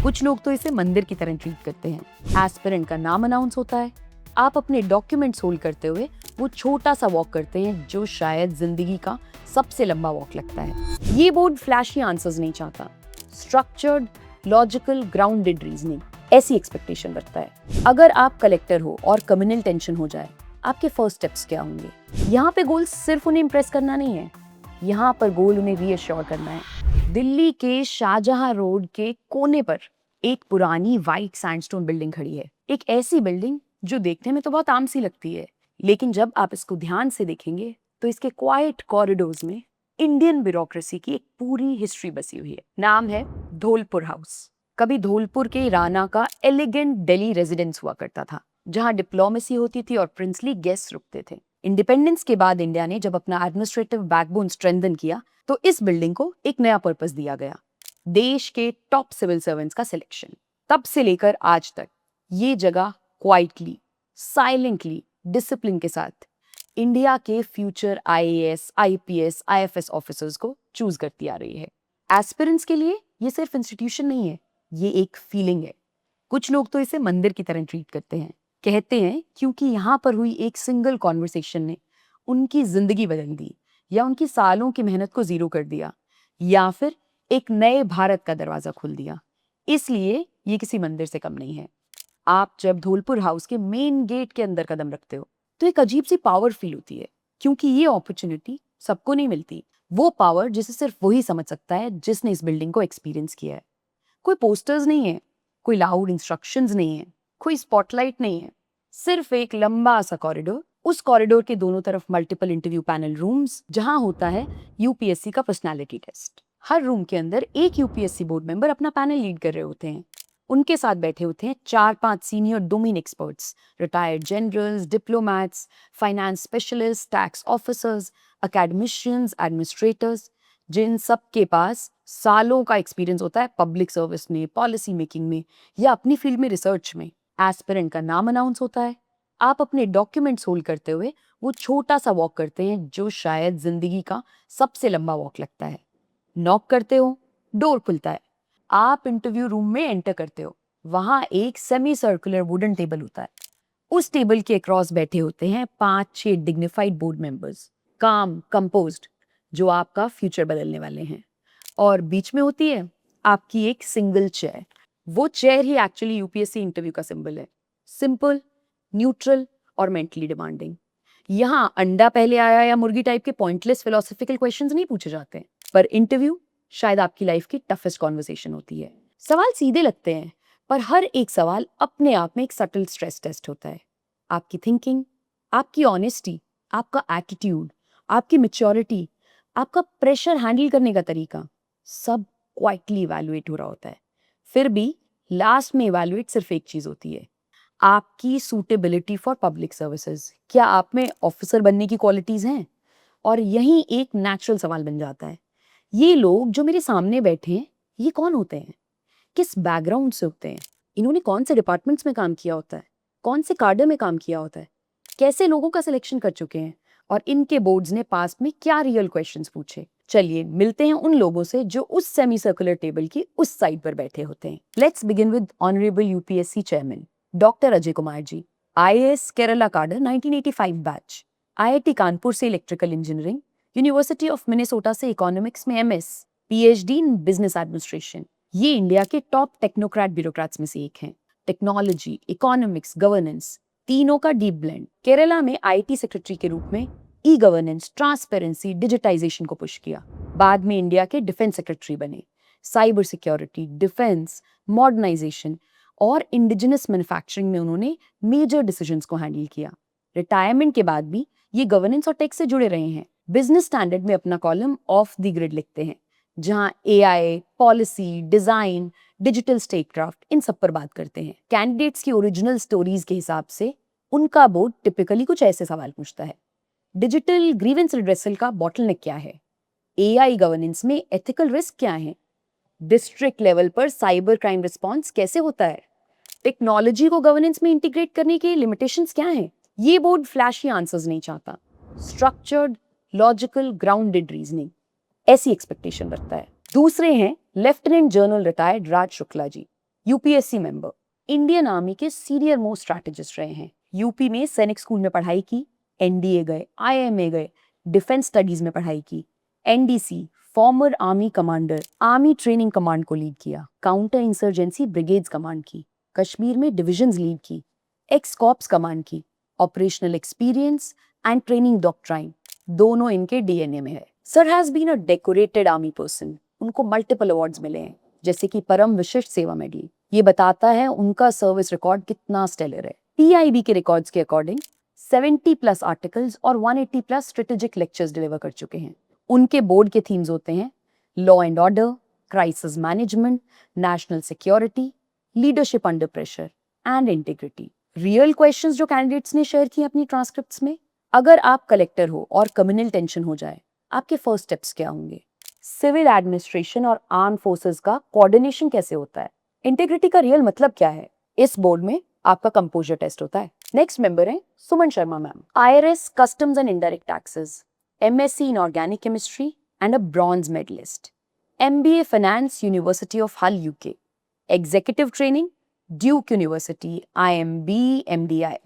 कुछ लोग तो इसे मंदिर की तरह ट्रीट करते हैं। एस्पिरेंट का नाम अनाउंस होता है, आप अपने डॉक्यूमेंट्स होल्ड करते हुए वो छोटा सा वॉक करते हैं जो शायद जिंदगी का सबसे लंबा वॉक लगता है। ये बोर्ड फ्लैशी आंसर्स नहीं चाहता, स्ट्रक्चर्ड, लॉजिकल, ग्राउंडेड रीजनिंग ऐसी एक्सपेक्टेशन रखता है। अगर आप कलेक्टर हो और कम्युनल टेंशन हो जाए, आपके फर्स्ट स्टेप्स क्या होंगे? यहाँ पे गोल सिर्फ उन्हें इंप्रेस करना नहीं है, यहाँ पर गोल उन्हें रीअश्योर करना है। दिल्ली के शाहजहां रोड के कोने पर एक पुरानी व्हाइट सैंडस्टोन बिल्डिंग खड़ी है। एक ऐसी बिल्डिंग जो देखने में तो बहुत आम सी लगती है, लेकिन जब आप इसको ध्यान से देखेंगे तो इसके क्वाइट कॉरिडोर्स में इंडियन ब्यूरोक्रेसी की एक पूरी हिस्ट्री बसी हुई है। नाम है धौलपुर हाउस। कभी धौलपुर के राणा का एलिगेंट दिल्ली रेजिडेंस हुआ करता था, जहां डिप्लोमेसी होती थी और प्रिंसली गेस्ट रुकते थे। इंडिपेंडेंस के बाद इंडिया ने जब अपना एडमिनिस्ट्रेटिव बैकबोन स्ट्रेंथन किया तो इस बिल्डिंग को एक नया पर्पस दिया गया, देश के टॉप सिविल सर्वेंट्स का सिलेक्शन। तब से लेकर आज तक ये जगह क्वाइटली, साइलेंटली, डिसिप्लिन के साथ इंडिया के future IAS, IPS, IFS officers को चूज करती आ रही है। एस्पिरेंट्स के लिए ये सिर्फ इंस्टीट्यूशन नहीं है, ये एक फीलिंग है। कुछ लोग तो इसे मंदिर की तरह ट्रीट करते हैं, कहते हैं क्योंकि यहाँ पर हुई एक सिंगल कॉन्वर्सेशन ने उनकी जिंदगी बदल दी, या उनकी सालों की मेहनत को जीरो कर दिया, या फिर एक नए भारत का दरवाजा खोल दिया। इसलिए ये किसी मंदिर से कम नहीं है। आप जब धौलपुर हाउस के मेन गेट के अंदर कदम रखते हो तो एक अजीब सी पावर फील होती है, क्योंकि ये अपॉर्चुनिटी सबको नहीं मिलती। वो पावर जिसे सिर्फ वही समझ सकता है जिसने इस बिल्डिंग को एक्सपीरियंस किया है। कोई पोस्टर्स नहीं है, कोई लाउड इंस्ट्रक्शंस नहीं है, कोई स्पॉटलाइट नहीं है, सिर्फ एक लंबा सा कॉरिडोर। उस कॉरिडोर के दोनों तरफ मल्टीपल इंटरव्यू पैनल रूम्स, जहां होता है यूपीएससी का पर्सनालिटी टेस्ट। हर रूम के अंदर एक यूपीएससी बोर्ड मेंबर अपना पैनल लीड कर रहे होते हैं। उनके साथ बैठे होते हैं 4-5 senior domain experts, retired generals, diplomats, finance specialist, tax officers, academicians, administrators, जिन सब के पास सालों का एक्सपीरियंस होता है पब्लिक सर्विस में, पॉलिसी मेकिंग में, या अपनी फील्ड में रिसर्च में। एस्पिरेंट का नाम अनाउंस होता है, आप अपने डॉक्यूमेंट्स होल्ड करते हुए वो छोटा सा वॉक करते हैं जो शायद जिंदगी का सबसे लंबा वॉक लगता है। नॉक करते हो, डोर खुलता है, आप इंटरव्यू रूम में एंटर करते हो। वहां एक सेमी सर्कुलर वुडन टेबल होता है। उस टेबल के अक्रॉस बैठे होते हैं 5-6 डिग्निफाइड बोर्ड मेंबर्स, काम, कंपोज्ड, जो आपका फ्यूचर बदलने वाले हैं। और बीच में होती है आपकी एक सिंगल चेयर। वो चेयर ही एक्चुअली यूपीएससी इंटरव्यू का सिंबल है। सिंपल, न्यूट्रल और मेंटली डिमांडिंग। यहाँ अंडा पहले आया या मुर्गी टाइप के पॉइंटलेस फिलोसॉफिकल क्वेश्चंस नहीं पूछे जाते हैं, पर इंटरव्यू शायद आपकी लाइफ की टफेस्ट कॉन्वर्सेशन होती है। सवाल सीधे लगते हैं, पर हर एक सवाल अपने आप में एक सटल स्ट्रेस टेस्ट होता है। आपकी थिंकिंग, आपकी ऑनेस्टी, आपका एटीट्यूड, आपकी मैच्योरिटी, आपका प्रेशर हैंडल करने का तरीका, सब क्वाइटली इवैल्यूएट हो रहा होता है। फिर भी लास्ट में इवैल्यूएट सिर्फ एक चीज होती है, आपकी सूटेबिलिटी फॉर पब्लिक सर्विसेज। क्या आप में ऑफिसर बनने की क्वालिटीज हैं? और यही एक नेचुरल सवाल बन जाता है, ये लोग जो मेरे सामने बैठे हैं, ये कौन होते हैं? किस बैकग्राउंड से होते हैं? इन्होंने कौन से डिपार्टमेंट्स में काम किया होता है? कौन से कार्डर में काम किया होता है? कैसे लोगों का सिलेक्शन कर चुके हैं? और इनके बोर्ड्स ने पास्ट में क्या रियल क्वेश्चंस पूछे? चलिए मिलते हैं उन लोगों से जो उस सेमी सर्कुलर टेबल की उस साइड पर बैठे होते हैं। Let's begin with honourable UPSC chairman doctor Ajay Kumar ji, IAS Kerala cadre 1985 batch, IIT Kanpur से electrical engineering, university of Minnesota से इकोनॉमिक्स में MS, PhD in business administration. ये इंडिया के टॉप टेक्नोक्रेट ब्यूरोक्रेट्स में से एक हैं। टेक्नोलॉजी, इकोनॉमिक्स, गवर्नेंस, तीनों का डीप ब्लेंड। केरला में आईटी सेक्रेटरी के रूप में ई गवर्नेंस, ट्रांसपेरेंसी, डिजिटाइजेशन को पुश किया। बाद में इंडिया के डिफेंस सेक्रेटरी बने। साइबर सिक्योरिटी, डिफेंस, मॉडर्नाइजेशन और इंडिजिनस मैन्युफैक्चरिंग में उन्होंने मेजर डिसीजंस को हैंडल किया। रिटायरमेंट के बाद भी ये गवर्नेंस और टेक से जुड़े रहे हैं। बिजनेस स्टैंडर्ड में अपना कॉलम ऑफ द ग्रिड लिखते हैं, जहां AI, policy, design, digital statecraft, इन सब पर बात करते हैं। कैंडिडेट्स की ओरिजिनल स्टोरीज के हिसाब से उनका बोर्ड टिपिकली कुछ ऐसे सवाल पूछता है। डिजिटल ग्रीवेंस रिड्रेसल का बॉटलनेक क्या है? एआई गवर्नेंस में एथिकल रिस्क क्या है? डिस्ट्रिक्ट लेवल पर साइबर क्राइम रिस्पॉन्स कैसे होता है? टेक्नोलॉजी को गवर्नेंस में इंटीग्रेट करने के लिमिटेशंस क्या हैं? ये बोर्ड फ्लैशी आंसर्स नहीं चाहता, स्ट्रक्चर्ड, लॉजिकल, ग्राउंडेड रीजनिंग ऐसी एक्सपेक्टेशन रखता है। दूसरे हैं लेफ्टिनेंट जनरल रिटायर्ड राज Shukla ji, UPSC member, Indian army के सीनियर मोस्ट स्ट्रैटेजिस्ट रहे हैं। यूपी में सैनिक स्कूल में पढ़ाई की, एनडीए गए, आईएमए गए, डिफेंस स्टडीज में पढ़ाई की, NDC former army commander, army training command को लीड किया, काउंटर इंसर्जेंसी ब्रिगेड्स कमांड की, कश्मीर में डिविजन्स लीड की, एक्स कॉप्स कमांड की, operational experience and training doctrine दोनों इनके डीएनए में है। Sir has been a decorated army person, उनको मल्टीपल अवार्ड्स मिले हैं, जैसे कि परम विशिष्ट सेवा मेडल। ये बताता है उनका सर्विस रिकॉर्ड कितना स्टेलर है। पीआईबी के रिकॉर्ड्स के अकॉर्डिंग 70+ आर्टिकल्स और 180+ स्ट्रेटेजिक लेक्चर्स डिलीवर कर चुके हैं। उनके बोर्ड के थीम्स होते हैं law and order, crisis management, national security, leadership under pressure and integrity. Real questions जो कैंडिडेट्स ने शेयर किए अपनी ट्रांसक्रिप्ट्स में, अगर आप कलेक्टर हो और कम्युनल टेंशन हो जाए, आपके फर्स्ट स्टेप्स क्या होंगे? सिविल एडमिनिस्ट्रेशन और आर्म फोर्सेस का कोऑर्डिनेशन कैसे होता है? इंटीग्रिटी का रियल मतलब क्या है? इस बोर्ड में आपका कंपोजर टेस्ट होता है। नेक्स्ट मेंबर है Suman Sharma ma'am, IRS customs and indirect taxes, MSc in organic chemistry and a bronze medallist, MBA finance university of Hull UK, executive training Duke university, IMB MDI,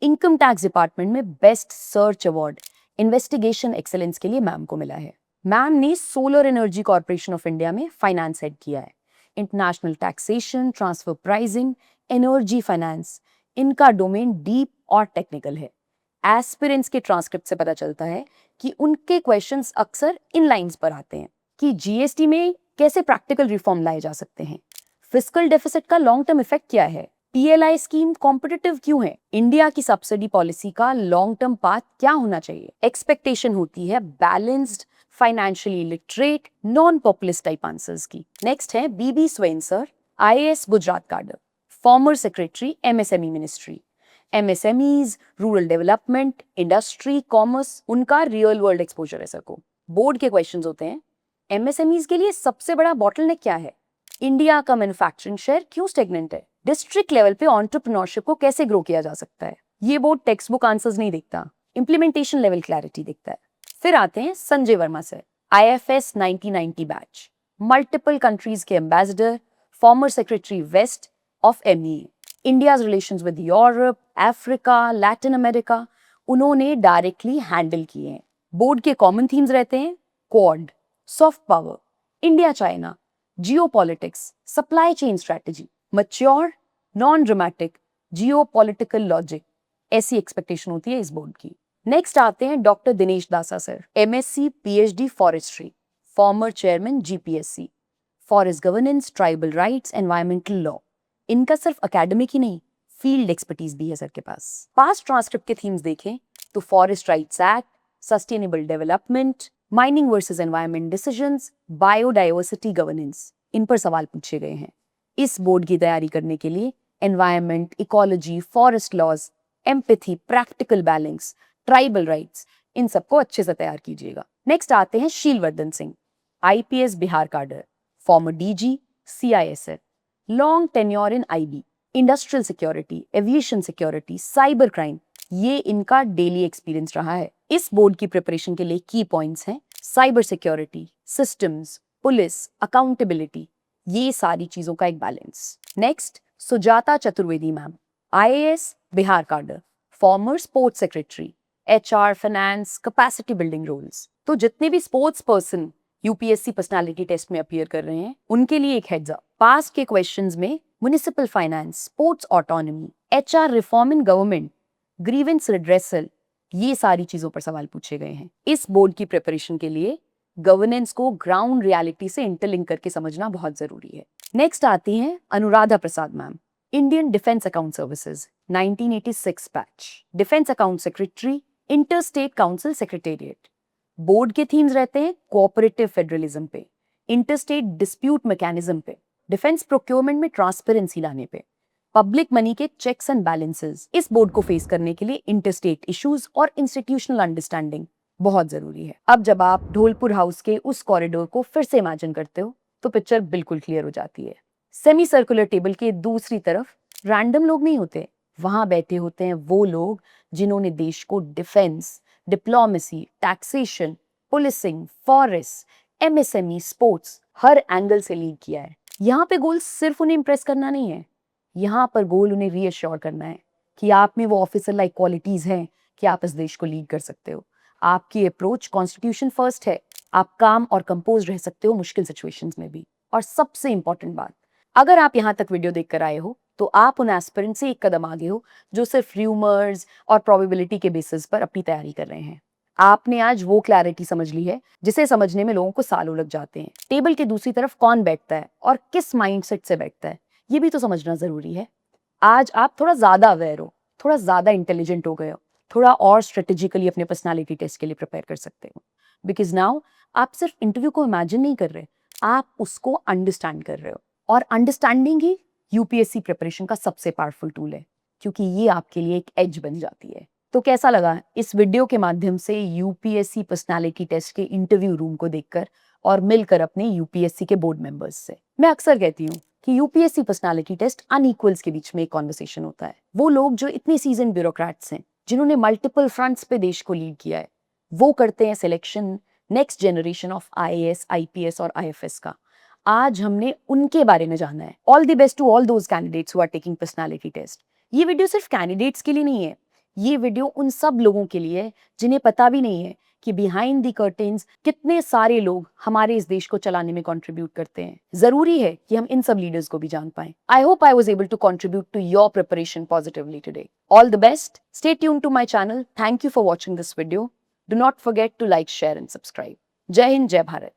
income tax department में best search award investigation excellence के लिए ma'am को मिला है। Ma'am ने solar energy corporation of India में finance head किया है। International taxation, transfer pricing, energy finance, इनका डोमेन डीप और टेक्निकल है। एस्पिरेंट्स के ट्रांसक्रिप्ट से पता चलता है कि उनके क्वेश्चंस अक्सर इन लाइंस पर आते हैं कि जीएसटी में कैसे प्रैक्टिकल रिफॉर्म लाए जा सकते हैं, फिस्कल डेफिसिट का लॉन्ग टर्म इफेक्ट क्या है, पीएलआई स्कीम कॉम्पिटिटिव क्यों है, इंडिया की सब्सिडी पॉलिसी का लॉन्ग टर्म पाथ क्या होना चाहिए। एक्सपेक्टेशन होती है balanced, financially literate, non populist type answers की। नेक्स्ट है BB Swain sir, IAS Gujarat cadre, former secretary MSME ministry, MSMEs, rural development, industry, commerce, उनका रियल वर्ल्ड एक्सपोजर है सर को। बोर्ड के क्वेश्चंस होते हैं एमएसएमईज के लिए सबसे बड़ा बॉटलनेक क्या है, इंडिया का मैन्युफैक्चरिंग शेयर क्यों स्टेगनेंट है, डिस्ट्रिक्ट लेवल पे एंटरप्रेन्योरशिप को कैसे ग्रो किया जा सकता है। ये बोर्ड टेक्स्ट बुक आंसर्स नहीं देखता, इंप्लीमेंटेशन लेवल क्लैरिटी देखता है। फिर आते हैं Sanjay Verma sir, IFS 1990 batch, multiple countries के ambassador, former secretary west of MEA, India's relations with Europe, Africa, Latin America, उन्होंने डायरेक्टली हैंडल किए हैं। बोर्ड के कॉमन थीम्स रहते हैं Quad, soft power, India China, geopolitics, supply chain strategy, mature, non dramatic, geopolitical logic, ऐसी expectation होती है इस बोर्ड की। नेक्स्ट आते हैं डॉक्टर दिनेश दासा sir, MSc PhD forestry, former chairman GPSC, forest governance, tribal rights, environmental law. इनका सिर्फ एकेडमिक ही नहीं, फील्ड एक्सपर्टीज भी है सर के पास। पास्ट ट्रांसक्रिप्ट के थीम्स देखें तो forest rights act, sustainable development, mining versus environment decisions, biodiversity governance, इन पर सवाल पूछे गए हैं। इस बोर्ड की तैयारी करने के लिए environment, ecology, forest laws, empathy, practical balance, tribal rights, इन सबको अच्छे से तैयार कीजिएगा। नेक्स्ट आते हैं Sheelvardhan Singh, IPS Bihar cadre, former DG, CISF, long tenure in IB, industrial security, aviation security, cyber crime, ये इनका डेली एक्सपीरियंस रहा है। इस बोर्ड की प्रिपरेशन के लिए की पॉइंट्स हैं cyber security, systems, police, accountability, ये सारी चीजों का एक balance. Next Sujata Chaturvedi ma'am, IAS Bihar cadre, former sports secretary, HR, finance, capacity building roles. तो जितने भी sports person UPSC personality test में अपीयर कर रहे हैं उनके लिए एक हेड्स अप, पास के क्वेश्चंस में municipal finance, sports autonomy, HR reform in government, grievance redressal, ये सारी चीजों पर सवाल पूछे गए हैं। इस बोर्ड की प्रिपरेशन के लिए गवर्नेंस को ग्राउंड रियलिटी से इंटरलिंक करके समझना बहुत जरूरी है। नेक्स्ट आती हैं Anuradha Prasad ma'am, Indian defence account services, 1986 batch, defence account secretary, inter state council secretariat. Board के थीम्स रहते हैं कोऑपरेटिव फेडरलिज्म पे, इंटर स्टेट डिस्प्यूट मैकेनिज्म पे, डिफेंस प्रोक्योरमेंट में ट्रांसपेरेंसी लाने पे, पब्लिक मनी के चेक्स एंड बैलेंसेस। इस बोर्ड को फेस करने के लिए इंटरस्टेट इश्यूज और इंस्टीट्यूशनल अंडरस्टैंडिंग बहुत जरूरी है। अब जब आप ढोलपुर हाउस के उस कॉरिडोर को फिर से इमेजिन करते हो तो पिक्चर बिल्कुल क्लियर हो जाती है। सेमी सर्कुलर टेबल के दूसरी तरफ रैंडम लोग नहीं होते, वहां बैठे होते हैं वो लोग जिन्होंने देश को defence, diplomacy, taxation, policing, forest, MSME, sports, हर एंगल से लीड किया है। यहाँ पे गोल सिर्फ उन्हें इम्प्रेस करना नहीं है, यहाँ पर गोल उन्हें रीअश्योर करना है कि आप में वो ऑफिसर लाइक क्वालिटीज हैं कि आप इस देश को लीड कर सकते हो। आपकी अप्रोच कॉन्स्टिट्यूशन फर्स्ट है, आप काम और कंपोज रह सकते हो मुश्किल सिचुएशंस में भी। और सबसे इंपॉर्टेंट बात, अगर आप यहाँ तक वीडियो देखकर आए हो तो आप उन एस्पिरेंट से एक कदम आगे हो जो सिर्फ र्यूमर्स और प्रोबेबिलिटी के बेसिस पर अपनी तैयारी कर रहे हैं। आपने आज वो क्लैरिटी समझ ली है जिसे समझने में लोगों को सालों लग जाते हैं। टेबल के दूसरी तरफ कौन बैठता है और किस माइंडसेट से बैठता है, ये भी तो समझना जरूरी है। आज आप थोड़ा ज्यादा अवेयर हो, थोड़ा ज्यादा इंटेलिजेंट हो गए हो, थोड़ा और स्ट्रेटेजिकली अपने पर्सनालिटी टेस्ट के लिए प्रिपेयर कर सकते हो। बिकॉज नाउ आप सिर्फ इंटरव्यू को इमेजिन नहीं कर रहे, आप उसको अंडरस्टैंड कर रहे हो। और अंडरस्टैंडिंग ही यूपीएससी प्रिपरेशन का सबसे पावरफुल टूल है, क्योंकि ये आपके लिए एक एज बन जाती है। तो कैसा लगा इस वीडियो के माध्यम से यूपीएससी पर्सनालिटी टेस्ट के इंटरव्यू रूम को देखकर और मिलकर अपने यूपीएससी के बोर्ड मेंबर्स से? मैं अक्सर कहती हूँ कि यूपीएससी पर्सनालिटी टेस्ट अनइक्वल्स के बीच में एक कॉन्वर्सेशन होता है। वो लोग जो इतने सीजन ब्यूरोक्रेट्स हैं, जिन्होंने मल्टीपल फ्रंट्स पे देश को लीड किया है, वो करते हैं selection next generation of IAS, IPS और आईएफएस का। आज हमने उनके बारे में जाना है। All the best to all those candidates who are taking personality test. ये वीडियो सिर्फ कैंडिडेट्स के लिए नहीं है, ये वीडियो उन सब लोगों के लिए है जिन्हें पता भी नहीं है कि बिहाइंड द कर्टेन्स कितने सारे लोग हमारे इस देश को चलाने में कंट्रीब्यूट करते हैं। जरूरी है कि हम इन सब लीडर्स को भी जान पाएं। I hope I was able to contribute to your preparation positively today. All the best, stay tuned to my channel. Thank you for watching this video. Do not forget to like, share and subscribe. जय हिंद, जय भारत।